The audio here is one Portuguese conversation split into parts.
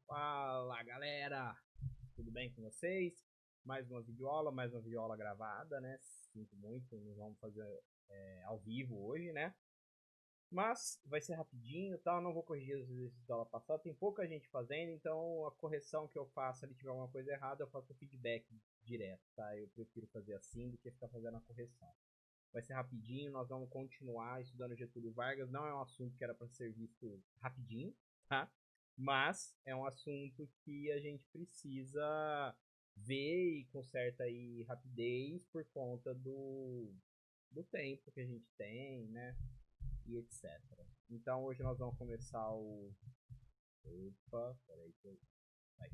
Fala galera, tudo bem com vocês? Mais uma videoaula gravada, né? Sinto muito, não vamos fazer ao vivo hoje, né? Mas vai ser rapidinho, tá? Eu não vou corrigir os exercícios da aula passada, tem pouca gente fazendo, então a correção que eu faço, se tiver alguma coisa errada, eu faço o feedback direto, tá? Eu prefiro fazer assim do que ficar fazendo a correção. Vai ser rapidinho, nós vamos continuar estudando Getúlio Vargas. Não é um assunto que era para ser visto rapidinho, tá? Mas é um assunto que a gente precisa ver e com certa aí rapidez por conta do tempo que a gente tem, né? E etc. Então hoje nós vamos começar o. Opa, peraí que eu. Vai.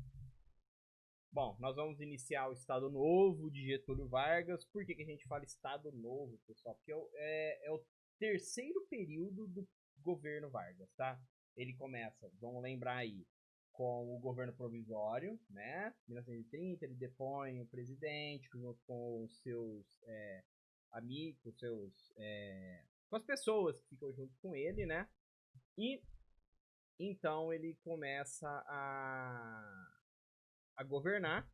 Bom, nós vamos iniciar o Estado Novo de Getúlio Vargas. Por que a gente fala Estado Novo, pessoal? Porque é o terceiro período do governo Vargas, tá? Ele começa, vamos lembrar aí, com o governo provisório, né? 1930, ele depõe o presidente junto com os seus amigos, com as pessoas que ficam junto com ele, né? E então ele começa a governar.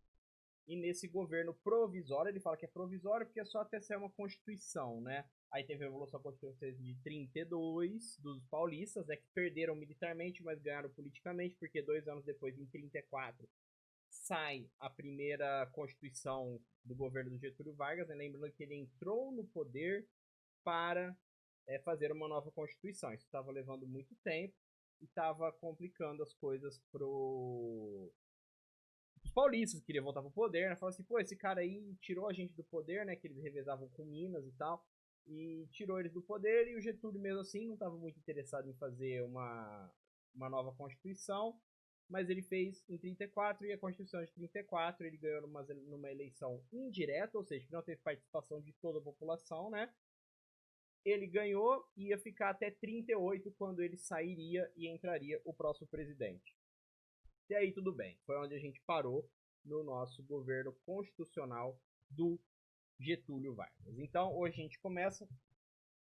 E nesse governo provisório, ele fala que é provisório porque é só até sair uma constituição, né? Aí teve a Revolução Constituinte de 32 dos paulistas, né, que perderam militarmente, mas ganharam politicamente, porque 2 anos depois, em 34, sai a primeira constituição do governo do Getúlio Vargas, né? Lembrando que ele entrou no poder para fazer uma nova constituição. Isso estava levando muito tempo e estava complicando as coisas os paulistas queriam voltar pro poder, né? Falaram assim, pô, esse cara aí tirou a gente do poder, né? Que eles revezavam com Minas e tal. E tirou eles do poder, e o Getúlio, mesmo assim, não estava muito interessado em fazer uma nova Constituição, mas ele fez em 34, e a Constituição de 34 ele ganhou numa eleição indireta, ou seja, que não teve participação de toda a população, né? Ele ganhou e ia ficar até 38, quando ele sairia e entraria o próximo presidente. E aí tudo bem, foi onde a gente parou no nosso governo constitucional do Getúlio Vargas. Então hoje a gente começa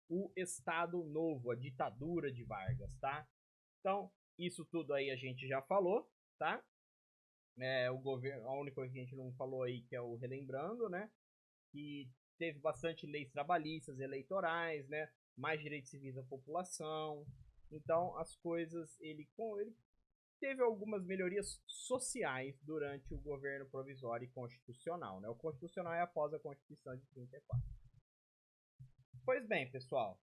o Estado Novo, a ditadura de Vargas, tá? Então isso tudo aí a gente já falou, tá? O governo, a única coisa que a gente não falou aí que é o relembrando, né? Que teve bastante leis trabalhistas, eleitorais, né? Mais direitos civis da população. Então as coisas ele teve algumas melhorias sociais durante o governo provisório e constitucional, né? O constitucional é após a Constituição de 34. Pois bem, pessoal,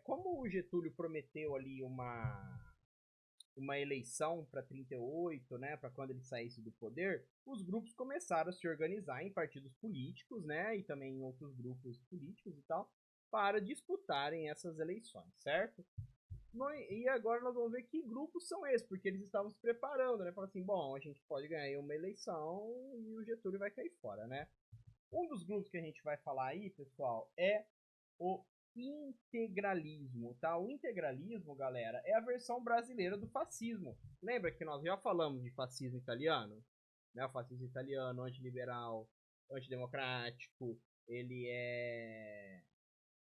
como o Getúlio prometeu ali uma eleição para 38, né, para quando ele saísse do poder, os grupos começaram a se organizar em partidos políticos, né, e também em outros grupos políticos e tal, para disputarem essas eleições, certo? E agora nós vamos ver que grupos são esses, porque eles estavam se preparando, né? Falaram assim, bom, a gente pode ganhar uma eleição e o Getúlio vai cair fora, né? Um dos grupos que a gente vai falar aí, pessoal, é o integralismo, tá? O integralismo, galera, é a versão brasileira do fascismo. Lembra que nós já falamos de fascismo italiano? Né? O fascismo italiano, antiliberal, antidemocrático, ele é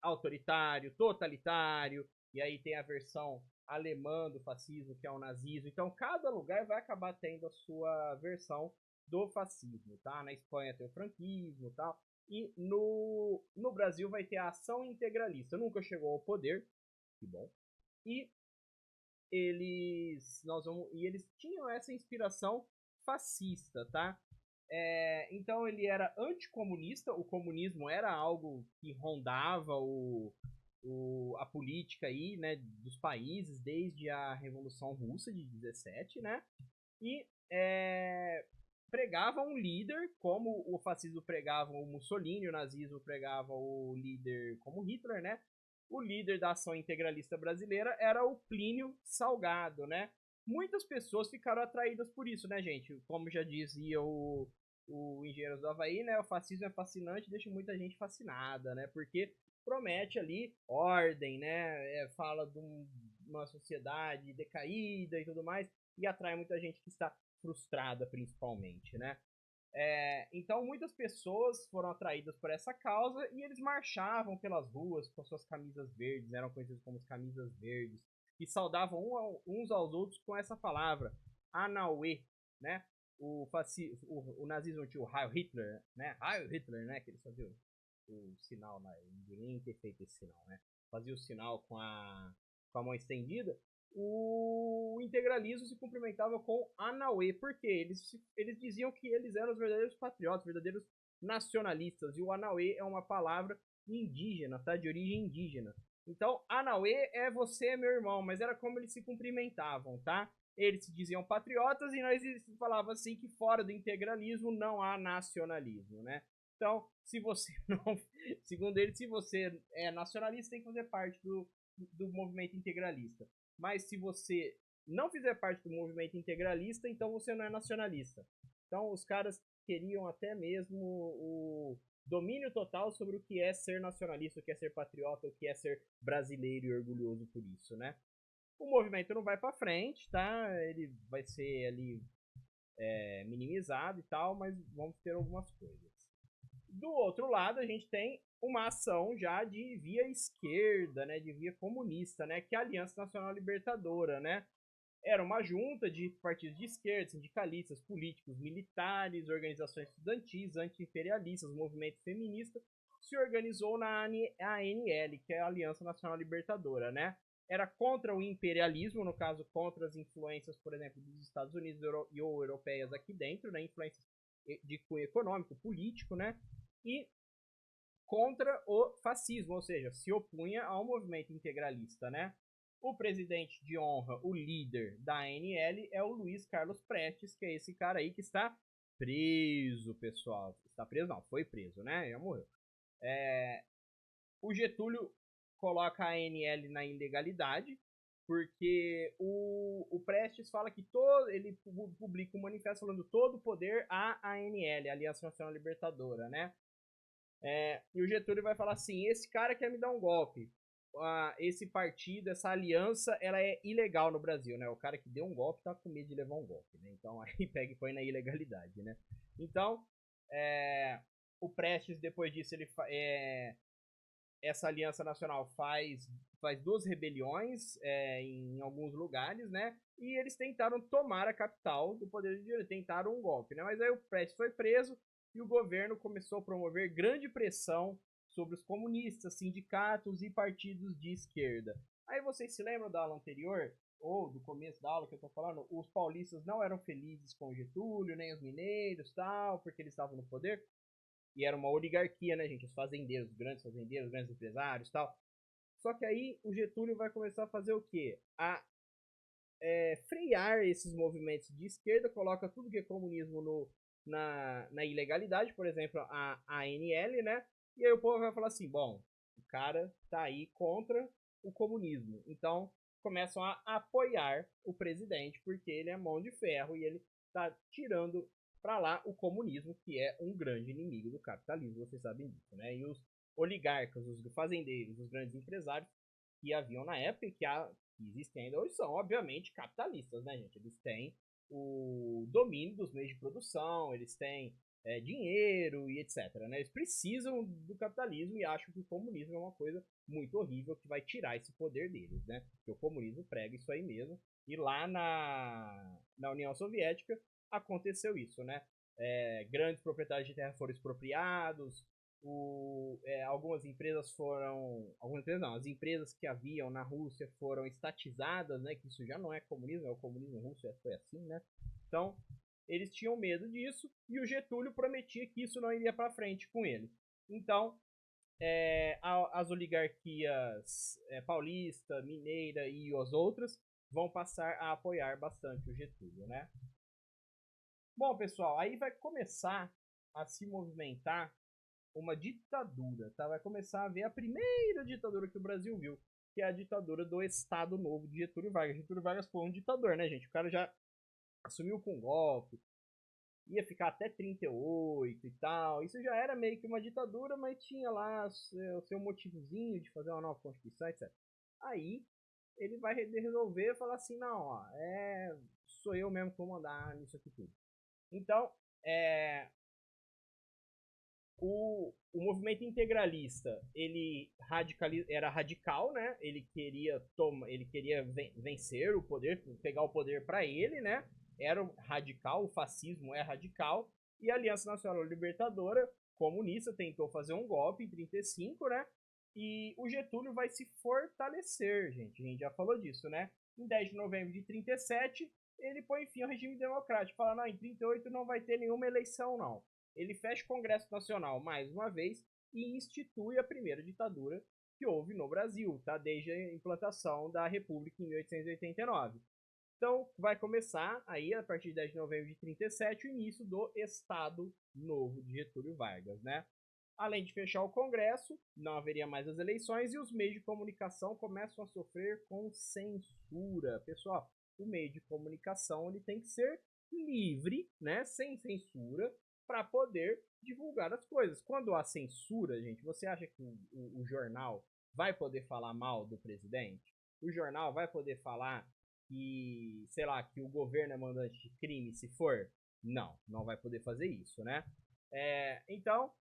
autoritário, totalitário, e aí tem a versão alemã do fascismo, que é o nazismo. Então, cada lugar vai acabar tendo a sua versão do fascismo, tá? Na Espanha tem o franquismo e tal. E no Brasil vai ter a ação integralista. Nunca chegou ao poder, que bom. E eles tinham essa inspiração fascista, tá? Então ele era anticomunista, o comunismo era algo que rondava a política aí, né, dos países desde a Revolução Russa de 17, né? E pregava um líder, como o fascismo pregava o Mussolini, o nazismo pregava o líder como Hitler, né? O líder da ação integralista brasileira era o Plínio Salgado, né? Muitas pessoas ficaram atraídas por isso, né, gente? Como já dizia o Engenheiro do Havaí, né? O fascismo é fascinante e deixa muita gente fascinada, né? Porque promete ali ordem, né? Fala de uma sociedade decaída e tudo mais, e atrai muita gente que está frustrada, principalmente, né? Então muitas pessoas foram atraídas por essa causa e eles marchavam pelas ruas com suas camisas verdes, eram conhecidos como as camisas verdes, e saudavam uns aos outros com essa palavra: Hanauê, né? O nazismo tinha o Heil Hitler, né? Heil Hitler, né? Que eles faziam o sinal, né? Não devia nem ter feito esse sinal, né? Fazia o sinal com a mão estendida. O integralismo se cumprimentava com Hanauê, porque eles diziam que eles eram os verdadeiros patriotas, verdadeiros nacionalistas, e o Hanauê é uma palavra indígena, tá? De origem indígena. Então, Hanauê é você é meu irmão, mas era como eles se cumprimentavam, tá? Eles se diziam patriotas e nós falava assim que fora do integralismo não há nacionalismo, né? Então, se você não, segundo ele, se você é nacionalista, tem que fazer parte do movimento integralista. Mas se você não fizer parte do movimento integralista, então você não é nacionalista. Então, os caras queriam até mesmo o domínio total sobre o que é ser nacionalista, o que é ser patriota, o que é ser brasileiro e orgulhoso por isso, né? O movimento não vai para frente, tá? Ele vai ser ali minimizado e tal, mas vamos ter algumas coisas. Do outro lado, a gente tem uma ação já de via esquerda, né, de via comunista, né, que é a Aliança Nacional Libertadora, né? Era uma junta de partidos de esquerda, sindicalistas, políticos, militares, organizações estudantis, anti-imperialistas, movimento feminista, se organizou na ANL, que é a Aliança Nacional Libertadora, né? Era contra o imperialismo, no caso, contra as influências, por exemplo, dos Estados Unidos e ou europeias aqui dentro, né? Influências de cunho econômico, político, né? E contra o fascismo, ou seja, se opunha ao movimento integralista, né? O presidente de honra, o líder da ANL, é o Luiz Carlos Prestes, que é esse cara aí que está preso, pessoal. Está preso não, foi preso, né? Já morreu. O Getúlio coloca a ANL na ilegalidade, porque o Prestes fala que ele publica um manifesto falando todo o poder à ANL, Aliança Nacional Libertadora, né? E o Getúlio vai falar assim, esse cara quer me dar um golpe. Esse partido, essa aliança, ela é ilegal no Brasil, né? O cara que deu um golpe tá com medo de levar um golpe, né? Então aí pega e põe na ilegalidade, né? Então, o Prestes, depois disso, essa aliança nacional faz duas rebeliões em alguns lugares, né? E eles tentaram tomar a capital do poder judiciário, tentaram um golpe, né? Mas aí o Prestes foi preso e o governo começou a promover grande pressão sobre os comunistas, sindicatos e partidos de esquerda. Aí vocês se lembram da aula anterior, ou do começo da aula que eu tô falando, os paulistas não eram felizes com o Getúlio, nem os mineiros, tal, porque eles estavam no poder. E era uma oligarquia, né, gente? Os fazendeiros, grandes empresários, tal. Só que aí o Getúlio vai começar a fazer o quê? Frear esses movimentos de esquerda, coloca tudo que é comunismo na ilegalidade, por exemplo, a ANL, né? E aí o povo vai falar assim, bom, o cara tá aí contra o comunismo. Então, começam a apoiar o presidente, porque ele é mão de ferro e ele tá tirando para lá o comunismo, que é um grande inimigo do capitalismo, vocês sabem disso, né? E os oligarcas, os fazendeiros, os grandes empresários que haviam na época e que existem ainda hoje são, obviamente, capitalistas, né, gente? Eles têm o domínio dos meios de produção, eles têm dinheiro e etc. Né? Eles precisam do capitalismo e acham que o comunismo é uma coisa muito horrível que vai tirar esse poder deles, né? Porque o comunismo prega isso aí mesmo. E lá na União Soviética aconteceu isso, né? Grandes proprietários de terra foram expropriados, algumas empresas foram. Algumas empresas não, as empresas que haviam na Rússia foram estatizadas, né? Que isso já não é comunismo, é o comunismo russo, foi assim, né? Então, eles tinham medo disso e o Getúlio prometia que isso não iria para frente com ele. Então, as oligarquias paulista, mineira e as outras vão passar a apoiar bastante o Getúlio, né? Bom, pessoal, aí vai começar a se movimentar uma ditadura, tá? Vai começar a ver a primeira ditadura que o Brasil viu, que é a ditadura do Estado Novo de Getúlio Vargas. Getúlio Vargas foi um ditador, né, gente? O cara já assumiu com golpe, ia ficar até 38 e tal. Isso já era meio que uma ditadura, mas tinha lá o seu motivozinho de fazer uma nova constituição, etc. Aí ele vai resolver falar assim, não, ó, sou eu mesmo que vou mandar nisso aqui tudo. Então, o movimento integralista ele era radical, né? Ele queria vencer o poder, pegar o poder para ele, né? era radical, o fascismo é radical, e a Aliança Nacional Libertadora, comunista, tentou fazer um golpe em 35, né? E o Getúlio vai se fortalecer, gente. A gente já falou disso, né? Em 10 de novembro de 37, ele põe fim ao regime democrático. Fala, não, em 38 não vai ter nenhuma eleição, não. Ele fecha o Congresso Nacional mais uma vez e institui a primeira ditadura que houve no Brasil, tá? Desde a implantação da República em 1889. Então, vai começar aí, a partir de 10 de novembro de 37, o início do Estado Novo de Getúlio Vargas, né? Além de fechar o Congresso, não haveria mais as eleições e os meios de comunicação começam a sofrer com censura. Pessoal, o meio de comunicação ele tem que ser livre, né, sem censura, para poder divulgar as coisas. Quando há censura, gente, você acha que o jornal vai poder falar mal do presidente? O jornal vai poder falar que, sei lá, que o governo é mandante de crime, se for? Não, não vai poder fazer isso, né? Então,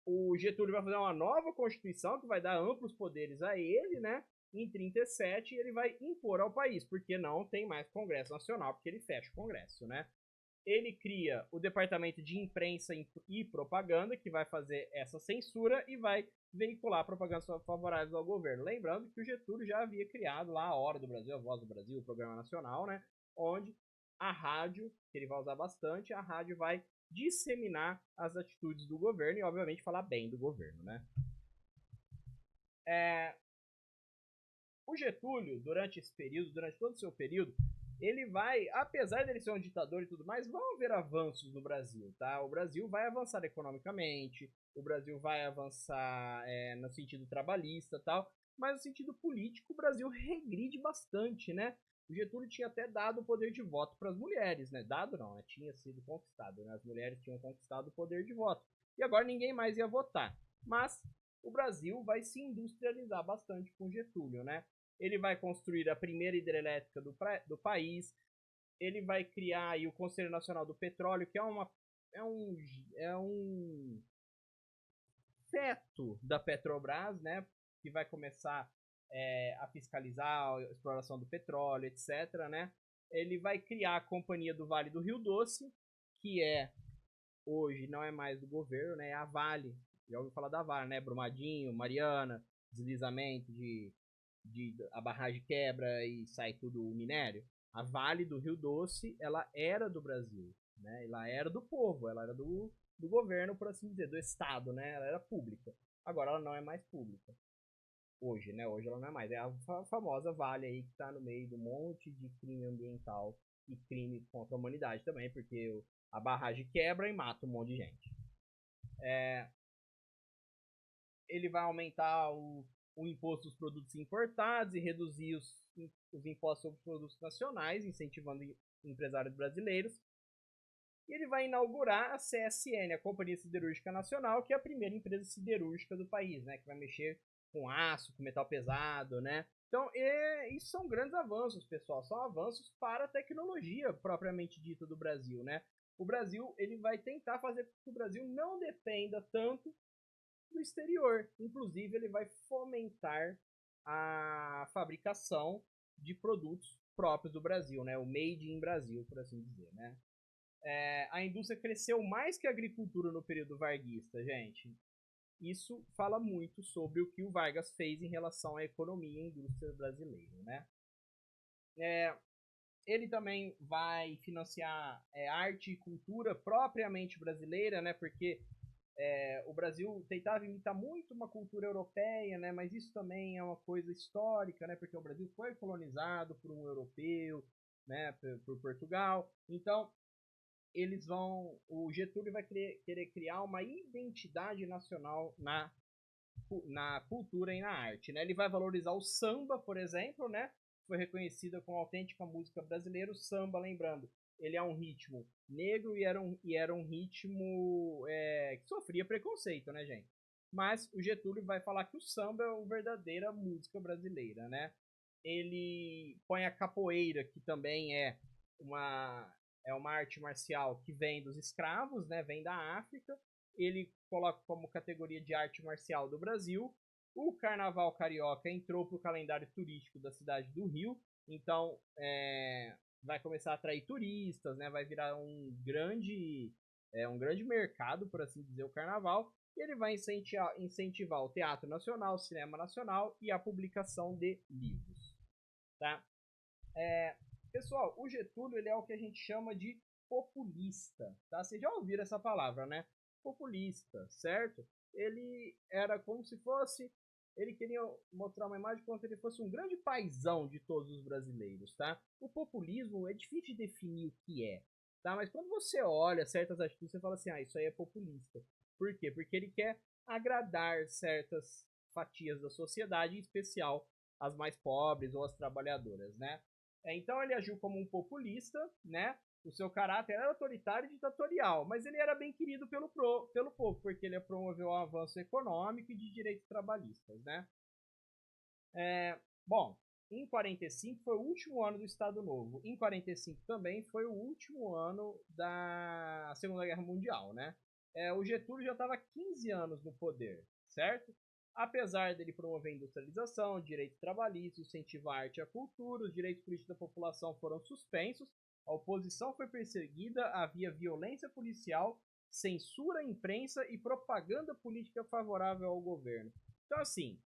o Getúlio vai fazer uma nova Constituição que vai dar amplos poderes a ele, né? Em 37 ele vai impor ao país, porque não tem mais Congresso Nacional, porque ele fecha o Congresso, né? Ele cria o Departamento de Imprensa e Propaganda, que vai fazer essa censura e vai veicular propagandas favoráveis ao governo. Lembrando que o Getúlio já havia criado lá a Hora do Brasil, a Voz do Brasil, o Programa Nacional, né? Onde a rádio, que ele vai usar bastante, a rádio vai disseminar as atitudes do governo e, obviamente, falar bem do governo, né? O Getúlio, durante esse período, durante todo o seu período, ele vai, apesar dele ser um ditador e tudo mais, vão haver avanços no Brasil, tá? O Brasil vai avançar economicamente, o Brasil vai avançar no sentido trabalhista e tal, mas no sentido político o Brasil regride bastante, né? O Getúlio tinha até dado o poder de voto para as mulheres, né? Dado não, né? Tinha sido conquistado, né? As mulheres tinham conquistado o poder de voto. E agora ninguém mais ia votar. Mas o Brasil vai se industrializar bastante com Getúlio, né? Ele vai construir a primeira hidrelétrica do país, ele vai criar aí o Conselho Nacional do Petróleo, que é um feto da Petrobras, né? Que vai começar a fiscalizar a exploração do petróleo, etc., né? Ele vai criar a Companhia do Vale do Rio Doce, que hoje não é mais do governo, né? É a Vale. Já ouviu falar da Vale, né? Brumadinho, Mariana, deslizamento a barragem quebra e sai tudo o minério. A Vale do Rio Doce, ela era do Brasil, né? Ela era do povo, ela era do governo, por assim dizer, do Estado, né? Ela era pública. Agora ela não é mais pública. Hoje, né? Hoje ela não é mais. É a famosa Vale aí que tá no meio de um monte de crime ambiental e crime contra a humanidade também, porque a barragem quebra e mata um monte de gente. Ele vai aumentar o imposto dos produtos importados e reduzir os impostos sobre os produtos nacionais, incentivando empresários brasileiros. E ele vai inaugurar a CSN, a Companhia Siderúrgica Nacional, que é a primeira empresa siderúrgica do país, né? Que vai mexer com aço, com metal pesado, né? Então, isso são grandes avanços, pessoal. São avanços para a tecnologia propriamente dita do Brasil, né? O Brasil, ele vai tentar fazer com que o Brasil não dependa tanto do exterior. Inclusive, ele vai fomentar a fabricação de produtos próprios do Brasil, né? O made in Brasil, por assim dizer, né? A indústria cresceu mais que a agricultura no período varguista, gente. Isso fala muito sobre o que o Vargas fez em relação à economia e indústria brasileira, né? Ele também vai financiar arte e cultura propriamente brasileira, né? Porque o Brasil tentava imitar muito uma cultura europeia, né? Mas isso também é uma coisa histórica, né? Porque o Brasil foi colonizado por um europeu, né? Por Portugal. Então, o Getúlio vai querer criar uma identidade nacional na cultura e na arte, né? Ele vai valorizar o samba, por exemplo, né? Foi reconhecida como autêntica música brasileira. O samba, lembrando, ele é um ritmo negro e era um ritmo que sofria preconceito, né, gente? Mas o Getúlio vai falar que o samba é a verdadeira música brasileira, né? Ele põe a capoeira, que também é uma arte marcial que vem dos escravos, né? Vem da África. Ele coloca como categoria de arte marcial do Brasil. O Carnaval Carioca entrou para o calendário turístico da cidade do Rio. Então, vai começar a atrair turistas, né? Vai virar um grande mercado, por assim dizer, o carnaval. E ele vai incentivar o teatro nacional, o cinema nacional e a publicação de livros, tá? Pessoal, o Getúlio ele é o que a gente chama de populista, tá? Vocês já ouviram essa palavra, né? Populista, certo? Ele era como se fosse, ele queria mostrar uma imagem como se ele fosse um grande paizão de todos os brasileiros, tá? O populismo é difícil de definir o que é, tá? Mas quando você olha certas atitudes, você fala assim, isso aí é populista. Por quê? Porque ele quer agradar certas fatias da sociedade, em especial as mais pobres ou as trabalhadoras, né? Então ele agiu como um populista, né? O seu caráter era autoritário e ditatorial, mas ele era bem querido pelo povo, porque ele promoveu o avanço econômico e de direitos trabalhistas, né? Bom, em 45 foi o último ano do Estado Novo. Em 45 também foi o último ano da Segunda Guerra Mundial, né? O Getúlio já estava 15 anos no poder, certo? Apesar dele promover a industrialização, direitos trabalhistas, incentivar a arte e a cultura, os direitos políticos da população foram suspensos, a oposição foi perseguida, havia violência policial, censura à imprensa e propaganda política favorável ao governo. Então, assim,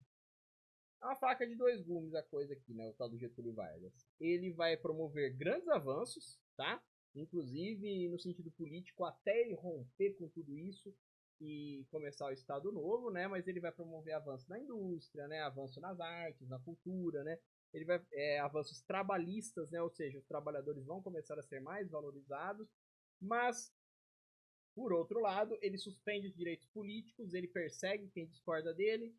é uma faca de dois gumes a coisa aqui, né? O tal do Getúlio Vargas. Ele vai promover grandes avanços, tá? Inclusive no sentido político, até ele romper com tudo isso e começar o Estado Novo, né? Mas ele vai promover avanço na indústria, né? Avanço nas artes, na cultura, né? Ele vai avanços trabalhistas, né? Ou seja, os trabalhadores vão começar a ser mais valorizados, mas por outro lado, ele suspende os direitos políticos, ele persegue quem discorda dele,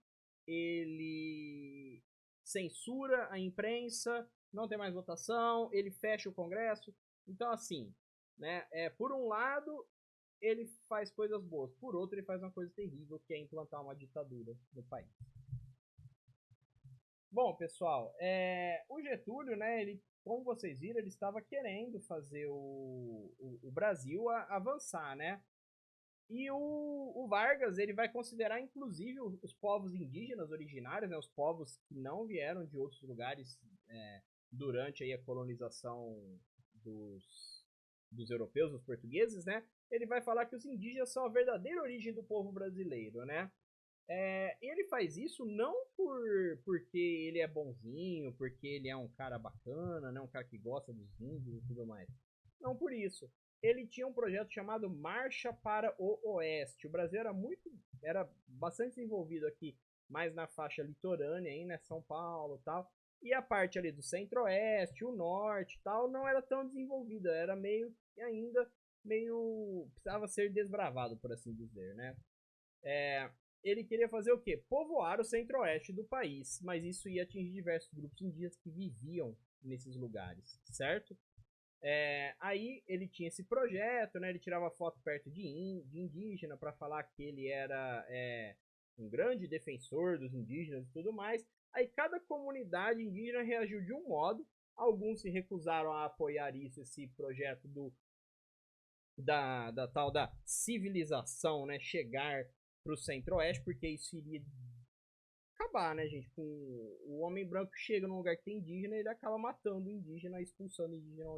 ele censura a imprensa, não tem mais votação, ele fecha o Congresso. Então, assim, né, por um lado, ele faz coisas boas, por outro, ele faz uma coisa terrível, que é implantar uma ditadura no país. Bom, pessoal, o Getúlio, né, ele, como vocês viram, ele estava querendo fazer o Brasil avançar, né? E o Vargas, ele vai considerar, inclusive, os povos indígenas originários, né, os povos que não vieram de outros lugares durante aí a colonização dos europeus, dos portugueses, né? Ele vai falar que os indígenas são a verdadeira origem do povo brasileiro, né? Ele faz isso não porque ele é bonzinho, porque ele é um cara bacana, né? Um cara que gosta dos índios e tudo mais. Não por isso. Ele tinha um projeto chamado Marcha para o Oeste. O Brasil era bastante desenvolvido aqui, mais na faixa litorânea, aí, né? São Paulo e tal. E a parte ali do centro-oeste, o norte e tal, não era tão desenvolvida. Era meio precisava ser desbravado, por assim dizer, né? Ele queria fazer o quê? Povoar o centro-oeste do país, mas isso ia atingir diversos grupos indígenas que viviam nesses lugares, certo? Aí ele tinha esse projeto, né? Ele tirava foto perto de indígena para falar que ele era um grande defensor dos indígenas e tudo mais. Aí cada comunidade indígena reagiu de um modo. Alguns se recusaram a apoiar esse projeto da tal da civilização, né? Chegar para o centro-oeste, porque isso iria acabar, né, gente? Com o homem branco chega num lugar que tem indígena, ele acaba matando o indígena, expulsando o indígena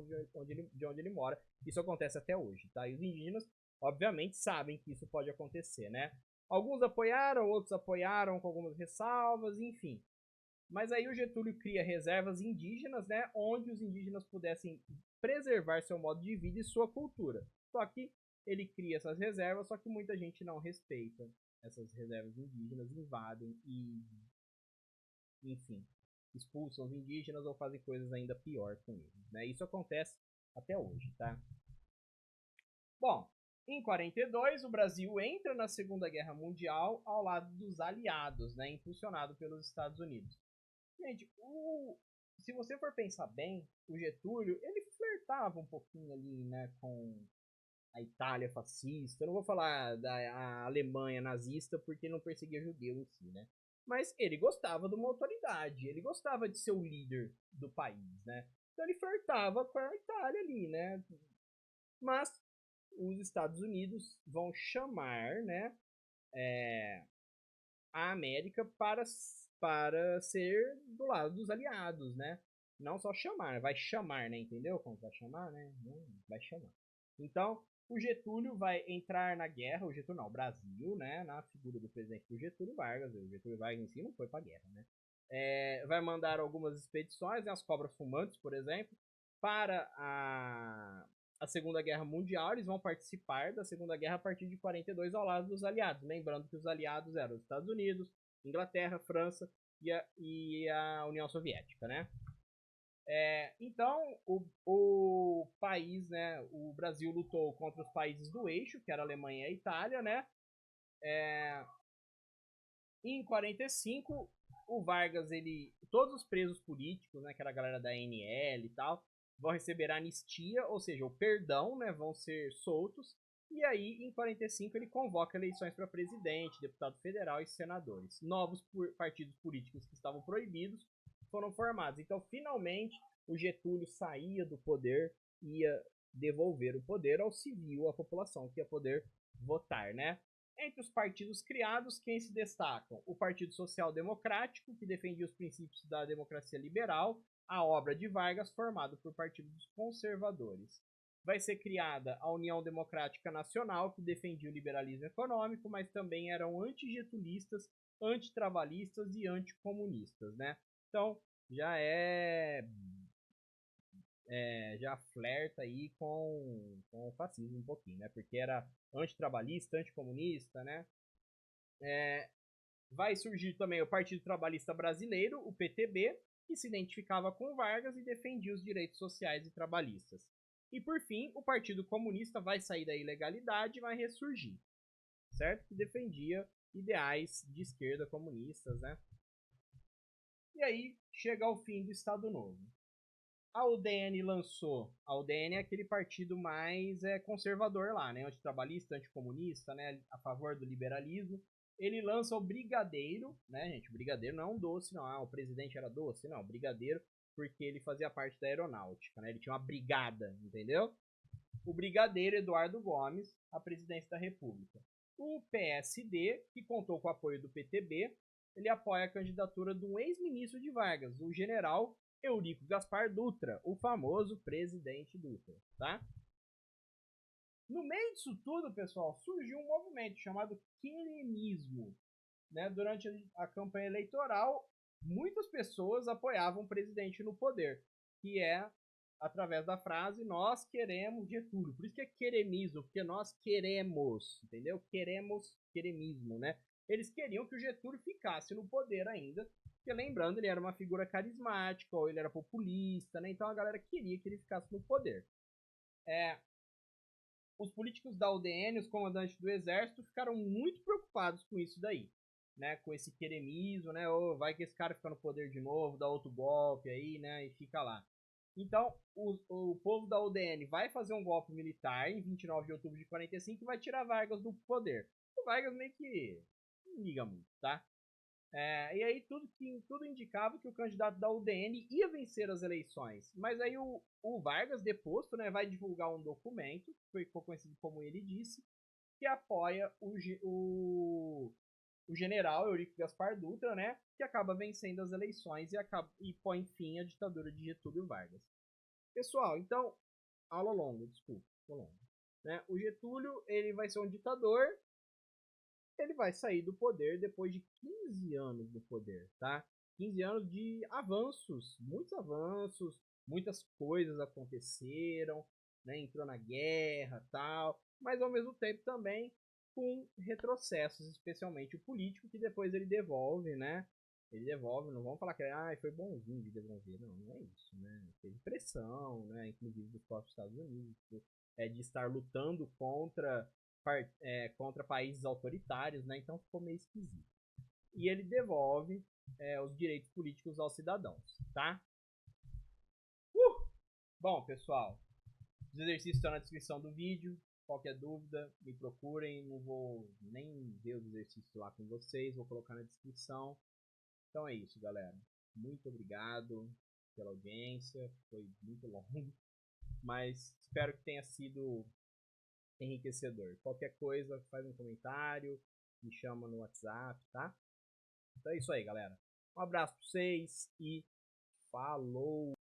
de onde ele mora. Isso acontece até hoje, tá? E os indígenas, obviamente, sabem que isso pode acontecer, né? Alguns apoiaram, outros apoiaram com algumas ressalvas, enfim. Mas aí o Getúlio cria reservas indígenas, né, onde os indígenas pudessem preservar seu modo de vida e sua cultura. Só que ele cria essas reservas, só que muita gente não respeita essas reservas indígenas, invadem e, enfim, expulsam os indígenas ou fazem coisas ainda pior com eles, né? Isso acontece até hoje, tá? Bom, em 42 o Brasil entra na Segunda Guerra Mundial ao lado dos aliados, né, impulsionado pelos Estados Unidos. Gente, se você for pensar bem, o Getúlio, ele flertava um pouquinho ali, né, com a Itália fascista. Eu não vou falar da Alemanha nazista porque não perseguia judeu em si, né? Mas ele gostava de uma autoridade, ele gostava de ser o líder do país, né? Então ele flertava com a Itália ali, né? Mas os Estados Unidos vão chamar, né, a América para ser do lado dos aliados, né? Não só chamar, né? Vai chamar, né? Entendeu como vai chamar, né? Não, vai chamar. Então, o Getúlio vai entrar na guerra, o Getúlio não, o Brasil, né? Na figura do presidente do Getúlio Vargas. O Getúlio Vargas em si não foi pra guerra, né? Vai mandar algumas expedições, né? As Cobras Fumantes, por exemplo, para a Segunda Guerra Mundial. Eles vão participar da Segunda Guerra a partir de 42 ao lado dos aliados. Lembrando que os aliados eram os Estados Unidos, Inglaterra, França e a União Soviética, né? Então, o país, né, o Brasil lutou contra os países do eixo, que era a Alemanha e a Itália, né? Em 45, o Vargas, todos os presos políticos, né, que era a galera da ANL e tal, vão receber anistia, ou seja, o perdão, né, vão ser soltos. E aí, em 45, ele convoca eleições para presidente, deputado federal e senadores. Novos partidos políticos que estavam proibidos foram formados. Então, finalmente, o Getúlio saía do poder e ia devolver o poder ao civil, à população, que ia poder votar, né? Entre os partidos criados, quem se destacam? O Partido Social Democrático, que defendia os princípios da democracia liberal, a obra de Vargas, formado por partidos conservadores. Vai ser criada a União Democrática Nacional, que defendia o liberalismo econômico, mas também eram antigetulistas, antitrabalhistas e anticomunistas, né? Então, já flerta aí com o fascismo um pouquinho, né? Porque era antitrabalhista, anticomunista, né? Vai surgir também o Partido Trabalhista Brasileiro, o PTB, que se identificava com Vargas e defendia os direitos sociais e trabalhistas. E por fim, o Partido Comunista vai sair da ilegalidade e vai ressurgir, certo? Que defendia ideais de esquerda comunistas, né? E aí chega ao fim do Estado Novo. A UDN lançou. A UDN é aquele partido mais conservador lá, né? Antitrabalhista, anticomunista, né? A favor do liberalismo. Ele lança o Brigadeiro, né, gente? O Brigadeiro não é um doce, não. Ah, o presidente era doce? Não, o Brigadeiro, porque ele fazia parte da aeronáutica, né? Ele tinha uma brigada, entendeu? O Brigadeiro Eduardo Gomes, a presidência da República. O PSD, que contou com o apoio do PTB, ele apoia a candidatura do ex-ministro de Vargas, o general Eurico Gaspar Dutra, o famoso presidente Dutra, tá? No meio disso tudo, pessoal, surgiu um movimento chamado queremismo, né? Durante a campanha eleitoral, muitas pessoas apoiavam o presidente no poder, que é através da frase nós queremos Getúlio. Por isso que é queremismo, porque nós queremos, entendeu? Queremismo, né? Eles queriam que o Getúlio ficasse no poder ainda, porque lembrando, ele era uma figura carismática, ou ele era populista, né? Então a galera queria que ele ficasse no poder. Os políticos da UDN, os comandantes do exército, ficaram muito preocupados com isso daí, né? Com esse queremismo, né? Ou vai que esse cara fica no poder de novo, dá outro golpe aí, né? E fica lá. Então, o povo da UDN vai fazer um golpe militar em 29 de outubro de 45 e vai tirar Vargas do poder. O Vargas meio que não liga muito, tá? E aí tudo indicava que o candidato da UDN ia vencer as eleições. Mas aí o Vargas, deposto, né, vai divulgar um documento, que ficou conhecido como ele disse, que apoia o general Eurico Gaspar Dutra, né, que acaba vencendo as eleições e põe fim à ditadura de Getúlio Vargas. Pessoal, então, aula longa, desculpa, longa. Né? O Getúlio ele vai ser um ditador, ele vai sair do poder depois de 15 anos do poder, tá? 15 anos de avanços, muitas coisas aconteceram, né? Entrou na guerra, tal, mas ao mesmo tempo também com retrocessos, especialmente o político, que depois ele devolve, né? Ele devolve, não vamos falar que foi bonzinho de devolver, não é isso, né? Teve pressão, né? Inclusive dos próprios Estados Unidos, de estar lutando contra países autoritários, né? Então ficou meio esquisito. E ele devolve os direitos políticos aos cidadãos, tá? Bom, pessoal, os exercícios estão na descrição do vídeo. Qualquer dúvida, me procurem. Não vou nem ver os exercícios lá com vocês, vou colocar na descrição. Então é isso, galera. Muito obrigado pela audiência. Foi muito longo, mas espero que tenha sido enriquecedor. Qualquer coisa, faz um comentário, me chama no WhatsApp, tá? Então é isso aí, galera. Um abraço pra vocês e falou!